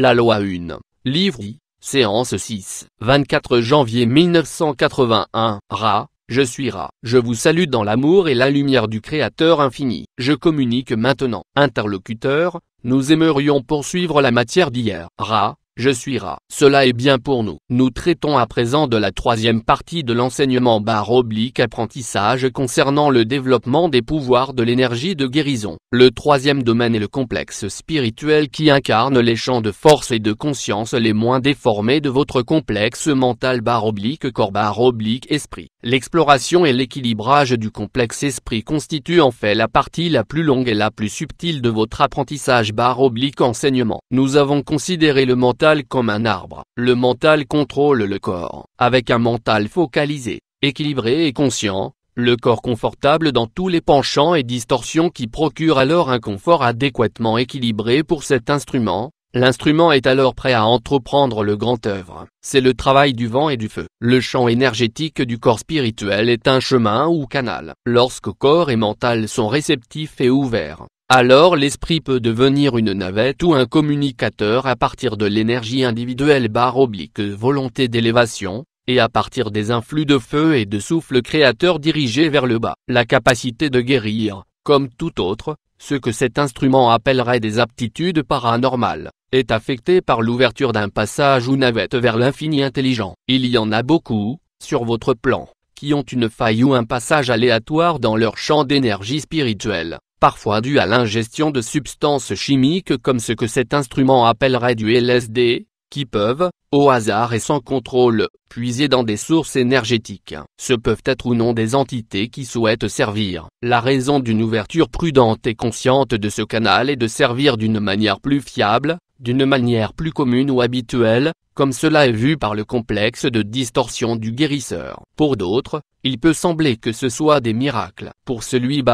La loi 1. Livre I. Séance 6. 24 janvier 1981. Ra. Je suis Ra. Je vous salue dans l'amour et la lumière du Créateur infini. Je communique maintenant. Interlocuteur. Nous aimerions poursuivre la matière d'hier. Ra. Je suis Ra. Cela est bien pour nous. Nous traitons à présent de la troisième partie de l'enseignement /apprentissage concernant le développement des pouvoirs de l'énergie de guérison. Le troisième domaine est le complexe spirituel qui incarne les champs de force et de conscience les moins déformés de votre complexe mental /corps /esprit. L'exploration et l'équilibrage du complexe esprit constituent en fait la partie la plus longue et la plus subtile de votre apprentissage /enseignement. Nous avons considéré le mental comme un arbre. Le mental contrôle le corps. Avec un mental focalisé, équilibré et conscient, le corps confortable dans tous les penchants et distorsions qui procurent alors un confort adéquatement équilibré pour cet instrument. L'instrument est alors prêt à entreprendre le grand œuvre. C'est le travail du vent et du feu. Le champ énergétique du corps spirituel est un chemin ou canal. Lorsque corps et mental sont réceptifs et ouverts, alors l'esprit peut devenir une navette ou un communicateur à partir de l'énergie individuelle /volonté d'élévation, et à partir des influx de feu et de souffle créateur dirigés vers le bas. La capacité de guérir, comme tout autre, ce que cet instrument appellerait des aptitudes paranormales, est affectée par l'ouverture d'un passage ou navette vers l'infini intelligent. Il y en a beaucoup, sur votre plan, qui ont une faille ou un passage aléatoire dans leur champ d'énergie spirituelle, parfois dû à l'ingestion de substances chimiques comme ce que cet instrument appellerait du LSD, qui peuvent, au hasard et sans contrôle, puiser dans des sources énergétiques. Ce peuvent être ou non des entités qui souhaitent servir. La raison d'une ouverture prudente et consciente de ce canal est de servir d'une manière plus fiable, d'une manière plus commune ou habituelle, comme cela est vu par le complexe de distorsion du guérisseur. Pour d'autres, il peut sembler que ce soit des miracles. Pour celui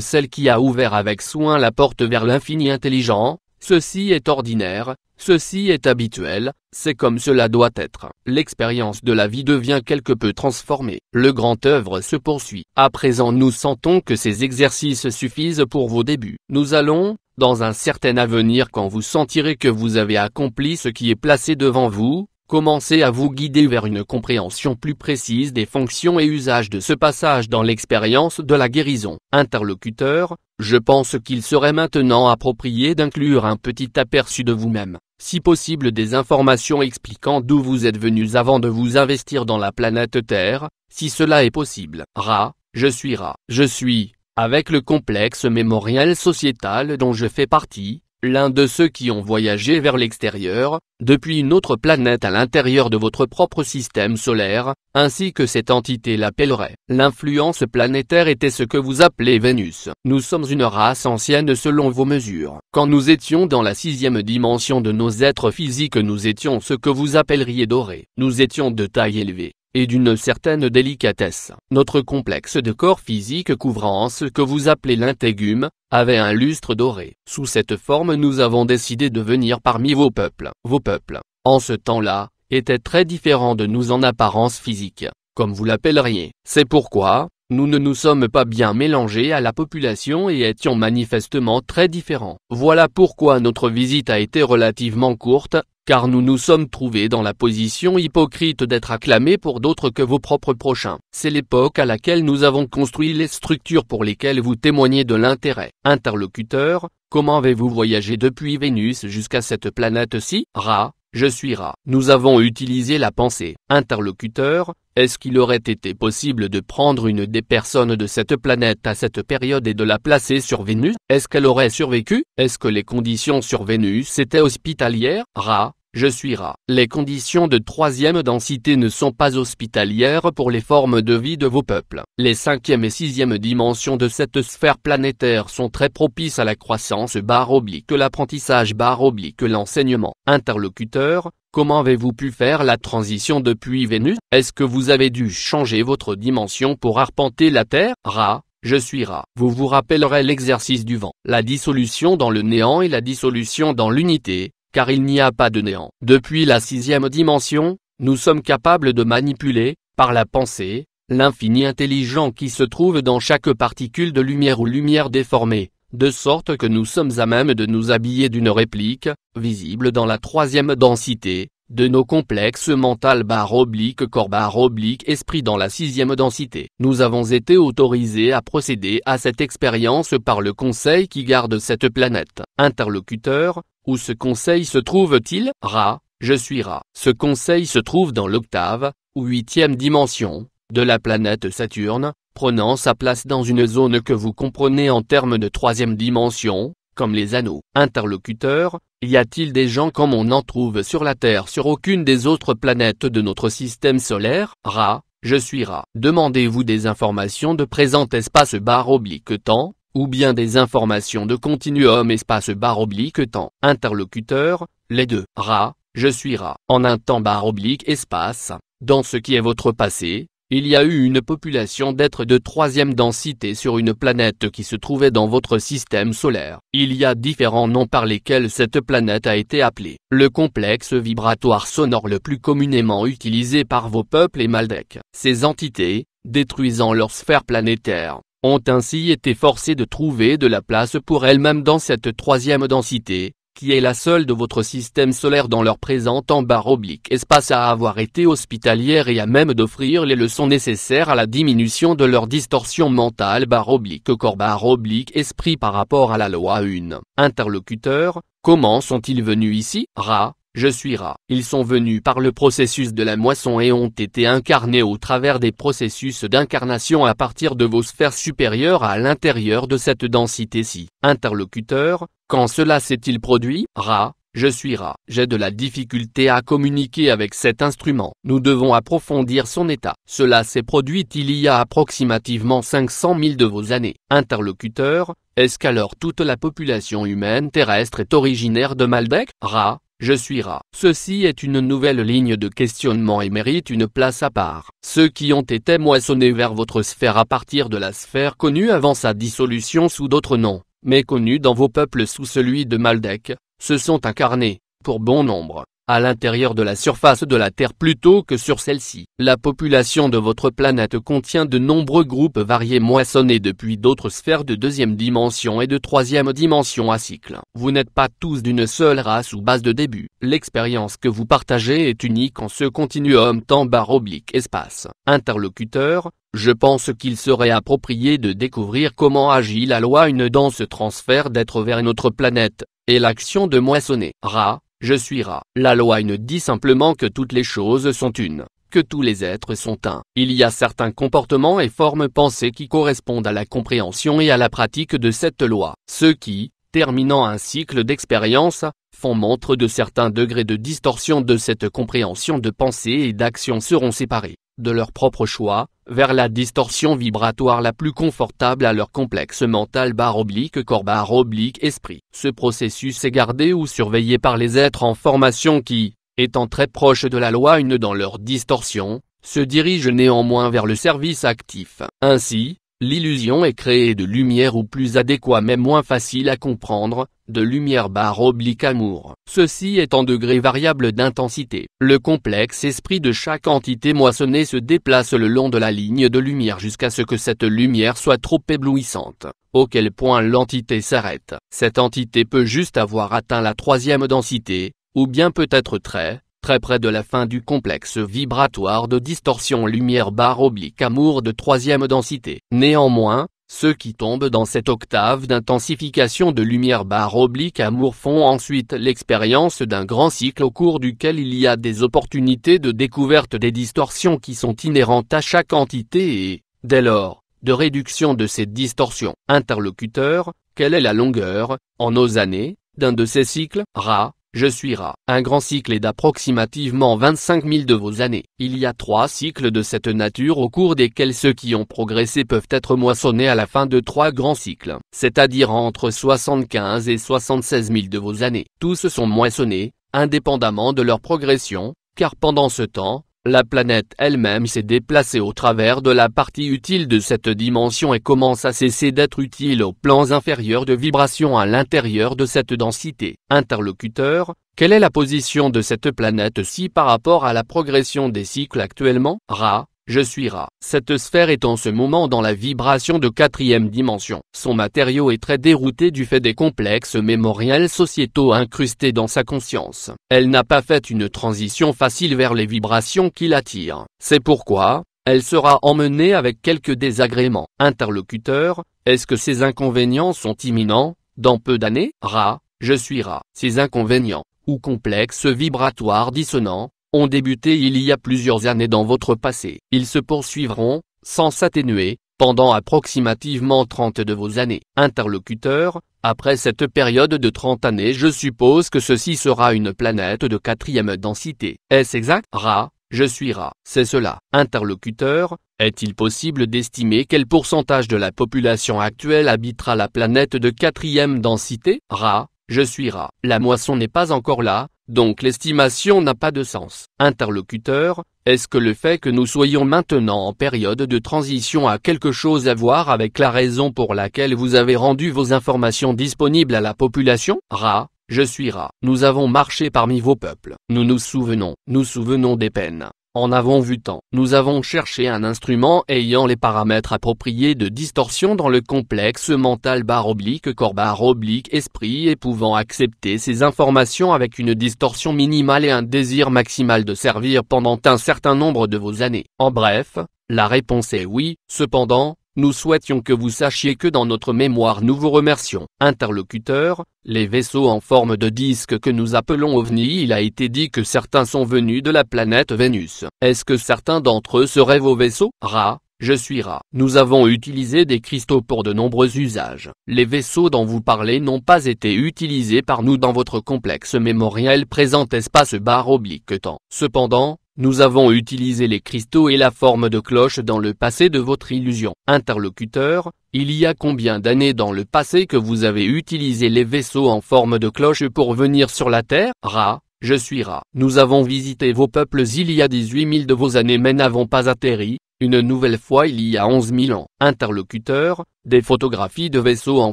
celle qui a ouvert avec soin la porte vers l'infini intelligent, ceci est ordinaire, ceci est habituel, c'est comme cela doit être. L'expérience de la vie devient quelque peu transformée. Le grand œuvre se poursuit. À présent nous sentons que ces exercices suffisent pour vos débuts. Nous allons, dans un certain avenir quand vous sentirez que vous avez accompli ce qui est placé devant vous, commencer à vous guider vers une compréhension plus précise des fonctions et usages de ce passage dans l'expérience de la guérison. Interlocuteur, je pense qu'il serait maintenant approprié d'inclure un petit aperçu de vous-même, si possible des informations expliquant d'où vous êtes venus avant de vous investir dans la planète Terre, si cela est possible. Ra, je suis Ra. Je suis, avec le complexe mémoriel sociétal dont je fais partie, l'un de ceux qui ont voyagé vers l'extérieur, depuis une autre planète à l'intérieur de votre propre système solaire, ainsi que cette entité l'appellerait. L'influence planétaire était ce que vous appelez Vénus. Nous sommes une race ancienne selon vos mesures. Quand nous étions dans la 6e dimension de nos êtres physiques, nous étions ce que vous appelleriez dorés. Nous étions de taille élevée et d'une certaine délicatesse. Notre complexe de corps physique couvrant ce que vous appelez l'intégume, avait un lustre doré. Sous cette forme nous avons décidé de venir parmi vos peuples. Vos peuples, en ce temps-là, étaient très différents de nous en apparence physique, comme vous l'appelleriez. C'est pourquoi, nous ne nous sommes pas bien mélangés à la population et étions manifestement très différents. Voilà pourquoi notre visite a été relativement courte, car nous nous sommes trouvés dans la position hypocrite d'être acclamés pour d'autres que vos propres prochains. C'est l'époque à laquelle nous avons construit les structures pour lesquelles vous témoignez de l'intérêt. Interlocuteur, comment avez-vous voyagé depuis Vénus jusqu'à cette planète-ci? Ra, je suis Ra. Nous avons utilisé la pensée. Interlocuteur, est-ce qu'il aurait été possible de prendre une des personnes de cette planète à cette période et de la placer sur Vénus? Est-ce qu'elle aurait survécu? Est-ce que les conditions sur Vénus étaient hospitalières? Ra, je suis Ra. Les conditions de 3e densité ne sont pas hospitalières pour les formes de vie de vos peuples. Les 5e et 6e dimensions de cette sphère planétaire sont très propices à la croissance /l'apprentissage /l'enseignement. Interlocuteur, comment avez-vous pu faire la transition depuis Vénus? Est-ce que vous avez dû changer votre dimension pour arpenter la Terre? Ra, je suis Ra. Vous vous rappellerez l'exercice du vent, la dissolution dans le néant et la dissolution dans l'unité, car il n'y a pas de néant. Depuis la 6e dimension, nous sommes capables de manipuler, par la pensée, l'infini intelligent qui se trouve dans chaque particule de lumière ou lumière déformée, de sorte que nous sommes à même de nous habiller d'une réplique, visible dans la troisième densité, de nos complexes mental/corps/esprit dans la sixième densité. Nous avons été autorisés à procéder à cette expérience par le conseil qui garde cette planète. Interlocuteur, où ce conseil se trouve-t-il? Ra, je suis Ra. Ce conseil se trouve dans l'octave, ou huitième dimension, de la planète Saturne, prenant sa place dans une zone que vous comprenez en termes de troisième dimension, comme les anneaux. Interlocuteur, y a-t-il des gens comme on en trouve sur la Terre sur aucune des autres planètes de notre système solaire? Ra, je suis Ra. Demandez-vous des informations de présent espace/temps, ou bien des informations de continuum espace/temps? Interlocuteur, les deux. Ra, je suis Ra. En un temps/espace, dans ce qui est votre passé, il y a eu une population d'êtres de troisième densité sur une planète qui se trouvait dans votre système solaire. Il y a différents noms par lesquels cette planète a été appelée. Le complexe vibratoire sonore le plus communément utilisé par vos peuples est Maldek. Ces entités, détruisant leur sphère planétaire, ont ainsi été forcées de trouver de la place pour elles-mêmes dans cette troisième densité, qui est la seule de votre système solaire dans leur présent temps/espace à avoir été hospitalière et à même d'offrir les leçons nécessaires à la diminution de leur distorsion mentale/corps/esprit par rapport à la loi 1. Interlocuteur, comment sont-ils venus ici? Ra, je suis Ra. Ils sont venus par le processus de la moisson et ont été incarnés au travers des processus d'incarnation à partir de vos sphères supérieures à l'intérieur de cette densité-ci. Interlocuteur, quand cela s'est-il produit? Ra, je suis Ra. J'ai de la difficulté à communiquer avec cet instrument. Nous devons approfondir son état. Cela s'est produit il y a approximativement 500 000 de vos années. Interlocuteur, est-ce qu'alors toute la population humaine terrestre est originaire de Maldek? Ra, je suis Ra. Ceci est une nouvelle ligne de questionnement et mérite une place à part. Ceux qui ont été moissonnés vers votre sphère à partir de la sphère connue avant sa dissolution sous d'autres noms, mais connue dans vos peuples sous celui de Maldek, se sont incarnés, pour bon nombre, à l'intérieur de la surface de la Terre plutôt que sur celle-ci. La population de votre planète contient de nombreux groupes variés moissonnés depuis d'autres sphères de deuxième dimension et de troisième dimension à cycle. Vous n'êtes pas tous d'une seule race ou base de début. L'expérience que vous partagez est unique en ce continuum temps/espace. Interlocuteur, je pense qu'il serait approprié de découvrir comment agit la loi 1 dans ce transfert d'être vers une autre planète, et l'action de moissonner. Ra, je suis Ra. La loi 1 dit simplement que toutes les choses sont une, que tous les êtres sont un. Il y a certains comportements et formes pensées qui correspondent à la compréhension et à la pratique de cette loi. Ceux qui, terminant un cycle d'expérience, font montre de certains degrés de distorsion de cette compréhension de pensée et d'action seront séparés, de leur propre choix, vers la distorsion vibratoire la plus confortable à leur complexe mental/corps/esprit. Ce processus est gardé ou surveillé par les êtres en formation qui, étant très proches de la loi 1 dans leur distorsion, se dirigent néanmoins vers le service actif. Ainsi, l'illusion est créée de lumière ou plus adéquat mais moins facile à comprendre, de lumière/amour. Ceci est en degré variable d'intensité. Le complexe esprit de chaque entité moissonnée se déplace le long de la ligne de lumière jusqu'à ce que cette lumière soit trop éblouissante, auquel point l'entité s'arrête. Cette entité peut juste avoir atteint la troisième densité, ou bien peut être très près de la fin du complexe vibratoire de distorsion lumière/amour de troisième densité. Néanmoins, ceux qui tombent dans cette octave d'intensification de lumière/amour font ensuite l'expérience d'un grand cycle au cours duquel il y a des opportunités de découverte des distorsions qui sont inhérentes à chaque entité et, dès lors, de réduction de ces distorsions. Interlocuteur, quelle est la longueur, en nos années, d'un de ces cycles? Ra, je suis Ra. Un grand cycle est d'approximativement 25 000 de vos années. Il y a 3 cycles de cette nature au cours desquels ceux qui ont progressé peuvent être moissonnés à la fin de 3 grands cycles, c'est-à-dire entre 75 et 76 000 de vos années. Tous sont moissonnés, indépendamment de leur progression, car pendant ce temps, la planète elle-même s'est déplacée au travers de la partie utile de cette dimension et commence à cesser d'être utile aux plans inférieurs de vibration à l'intérieur de cette densité. Interlocuteur, quelle est la position de cette planète-ci par rapport à la progression des cycles actuellement? Ra, je suis Ra. Cette sphère est en ce moment dans la vibration de 4e dimension. Son matériau est très dérouté du fait des complexes mémoriels sociétaux incrustés dans sa conscience. Elle n'a pas fait une transition facile vers les vibrations qui l'attirent. C'est pourquoi elle sera emmenée avec quelques désagréments. Interlocuteur, est-ce que ces inconvénients sont imminents, dans peu d'années? Ra, je suis Ra. Ces inconvénients, ou complexes vibratoires dissonants, ont débuté il y a plusieurs années dans votre passé. Ils se poursuivront, sans s'atténuer, pendant approximativement 30 de vos années. Interlocuteur, après cette période de 30 années je suppose que ceci sera une planète de 4e densité. Est-ce exact? Ra, je suis Ra. C'est cela. Interlocuteur, est-il possible d'estimer quel pourcentage de la population actuelle habitera la planète de 4e densité? Ra, je suis Ra. La moisson n'est pas encore là, donc l'estimation n'a pas de sens. Interlocuteur, est-ce que le fait que nous soyons maintenant en période de transition a quelque chose à voir avec la raison pour laquelle vous avez rendu vos informations disponibles à la population? Ra, je suis Ra. Nous avons marché parmi vos peuples. Nous nous souvenons des peines. En avons vu tant. Nous avons cherché un instrument ayant les paramètres appropriés de distorsion dans le complexe mental /corps /esprit et pouvant accepter ces informations avec une distorsion minimale et un désir maximal de servir pendant un certain nombre de vos années. En bref, la réponse est oui. Cependant, nous souhaitions que vous sachiez que dans notre mémoire nous vous remercions. Interlocuteur, les vaisseaux en forme de disque que nous appelons OVNI, il a été dit que certains sont venus de la planète Vénus. Est-ce que certains d'entre eux seraient vos vaisseaux? Ra, je suis Ra. Nous avons utilisé des cristaux pour de nombreux usages. Les vaisseaux dont vous parlez n'ont pas été utilisés par nous dans votre complexe mémoriel présent espace/temps. Cependant, nous avons utilisé les cristaux et la forme de cloche dans le passé de votre illusion. Interlocuteur, il y a combien d'années dans le passé que vous avez utilisé les vaisseaux en forme de cloche pour venir sur la Terre? Ra, je suis Ra. Nous avons visité vos peuples il y a 18 000 de vos années mais n'avons pas atterri, une nouvelle fois il y a 11 000 ans. Interlocuteur, des photographies de vaisseaux en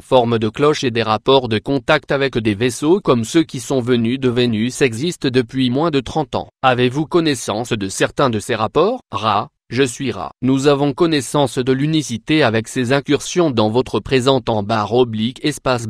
forme de cloche et des rapports de contact avec des vaisseaux comme ceux qui sont venus de Vénus existent depuis moins de 30 ans. Avez-vous connaissance de certains de ces rapports? Ra, je suis Ra. Nous avons connaissance de l'unicité avec ces incursions dans votre présent temps /espace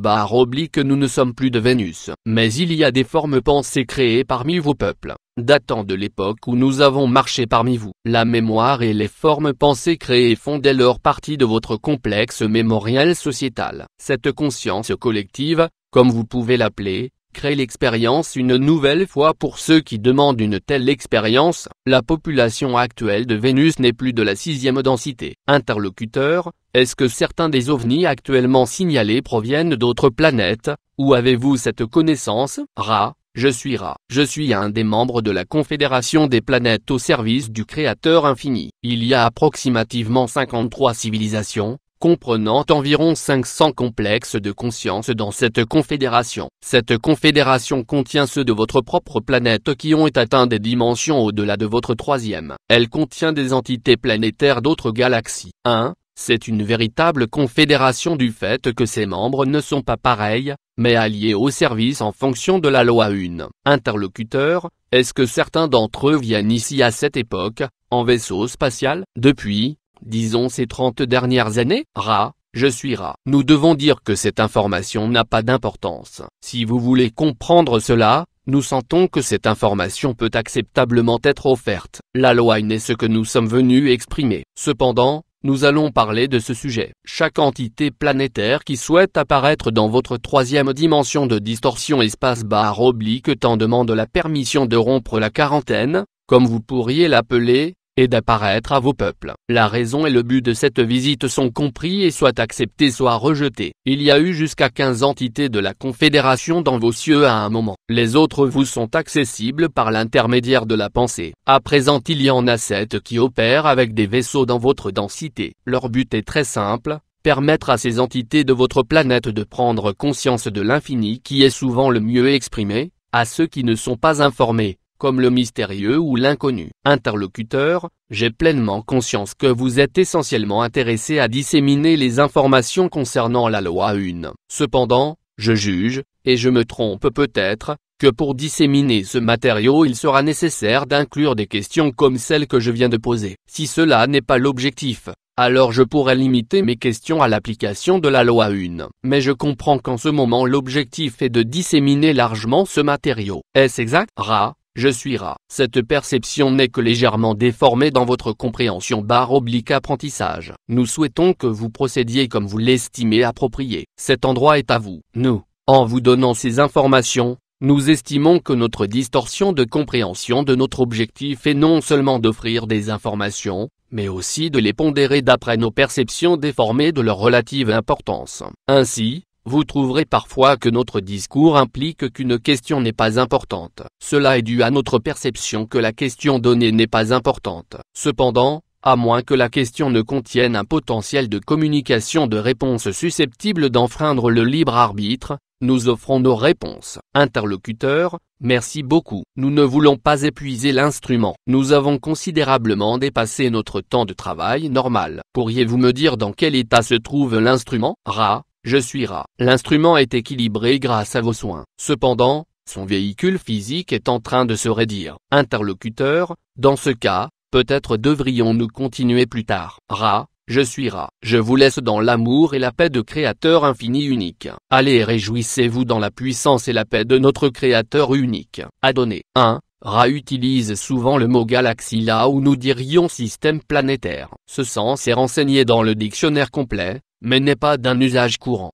/ nous ne sommes plus de Vénus. Mais il y a des formes pensées créées parmi vos peuples, datant de l'époque où nous avons marché parmi vous. La mémoire et les formes pensées créées font dès lors partie de votre complexe mémoriel sociétal. Cette conscience collective, comme vous pouvez l'appeler, crée l'expérience une nouvelle fois pour ceux qui demandent une telle expérience. La population actuelle de Vénus n'est plus de la 6e densité. Interlocuteur, est-ce que certains des ovnis actuellement signalés proviennent d'autres planètes? Où avez-vous cette connaissance? Ra, je suis Ra. Je suis un des membres de la Confédération des planètes au service du Créateur infini. Il y a approximativement 53 civilisations, comprenant environ 500 complexes de conscience dans cette confédération. Cette confédération contient ceux de votre propre planète qui ont atteint des dimensions au-delà de votre 3e. Elle contient des entités planétaires d'autres galaxies. 1. C'est une véritable confédération du fait que ses membres ne sont pas pareils, mais alliés au service en fonction de la loi 1. Interlocuteur, est-ce que certains d'entre eux viennent ici à cette époque, en vaisseau spatial, depuis, disons ces 30 dernières années? Ra, je suis Ra. Nous devons dire que cette information n'a pas d'importance. Si vous voulez comprendre cela, nous sentons que cette information peut acceptablement être offerte. La loi est ce que nous sommes venus exprimer. Cependant, nous allons parler de ce sujet. Chaque entité planétaire qui souhaite apparaître dans votre 3e dimension de distorsion espace/temps demande la permission de rompre la quarantaine, comme vous pourriez l'appeler, et d'apparaître à vos peuples. La raison et le but de cette visite sont compris et soit acceptés soit rejetés. Il y a eu jusqu'à 15 entités de la Confédération dans vos cieux à un moment. Les autres vous sont accessibles par l'intermédiaire de la pensée. À présent il y en a 7 qui opèrent avec des vaisseaux dans votre densité. Leur but est très simple, permettre à ces entités de votre planète de prendre conscience de l'infini qui est souvent le mieux exprimé, à ceux qui ne sont pas informés, comme le mystérieux ou l'inconnu. Interlocuteur, j'ai pleinement conscience que vous êtes essentiellement intéressé à disséminer les informations concernant la loi 1. Cependant, je juge, et je me trompe peut-être, que pour disséminer ce matériau il sera nécessaire d'inclure des questions comme celles que je viens de poser. Si cela n'est pas l'objectif, alors je pourrais limiter mes questions à l'application de la loi 1. Mais je comprends qu'en ce moment l'objectif est de disséminer largement ce matériau. Est-ce exact? Je suis rat. Cette perception n'est que légèrement déformée dans votre compréhension / apprentissage. Nous souhaitons que vous procédiez comme vous l'estimez approprié. Cet endroit est à vous. Nous, en vous donnant ces informations, nous estimons que notre distorsion de compréhension de notre objectif est non seulement d'offrir des informations, mais aussi de les pondérer d'après nos perceptions déformées de leur relative importance. Ainsi, vous trouverez parfois que notre discours implique qu'une question n'est pas importante. Cela est dû à notre perception que la question donnée n'est pas importante. Cependant, à moins que la question ne contienne un potentiel de communication de réponses susceptibles d'enfreindre le libre arbitre, nous offrons nos réponses. Interlocuteur, merci beaucoup. Nous ne voulons pas épuiser l'instrument. Nous avons considérablement dépassé notre temps de travail normal. Pourriez-vous me dire dans quel état se trouve l'instrument? Je suis rat. L'instrument est équilibré grâce à vos soins. Cependant, son véhicule physique est en train de se raidir. Interlocuteur, dans ce cas, peut-être devrions-nous continuer plus tard. Je suis rat. Je vous laisse dans l'amour et la paix de Créateur infini unique. Allez, réjouissez-vous dans la puissance et la paix de notre Créateur unique. Adonné. 1. Ra utilise souvent le mot galaxie là où nous dirions système planétaire. Ce sens est renseigné dans le dictionnaire complet, mais n'est pas d'un usage courant.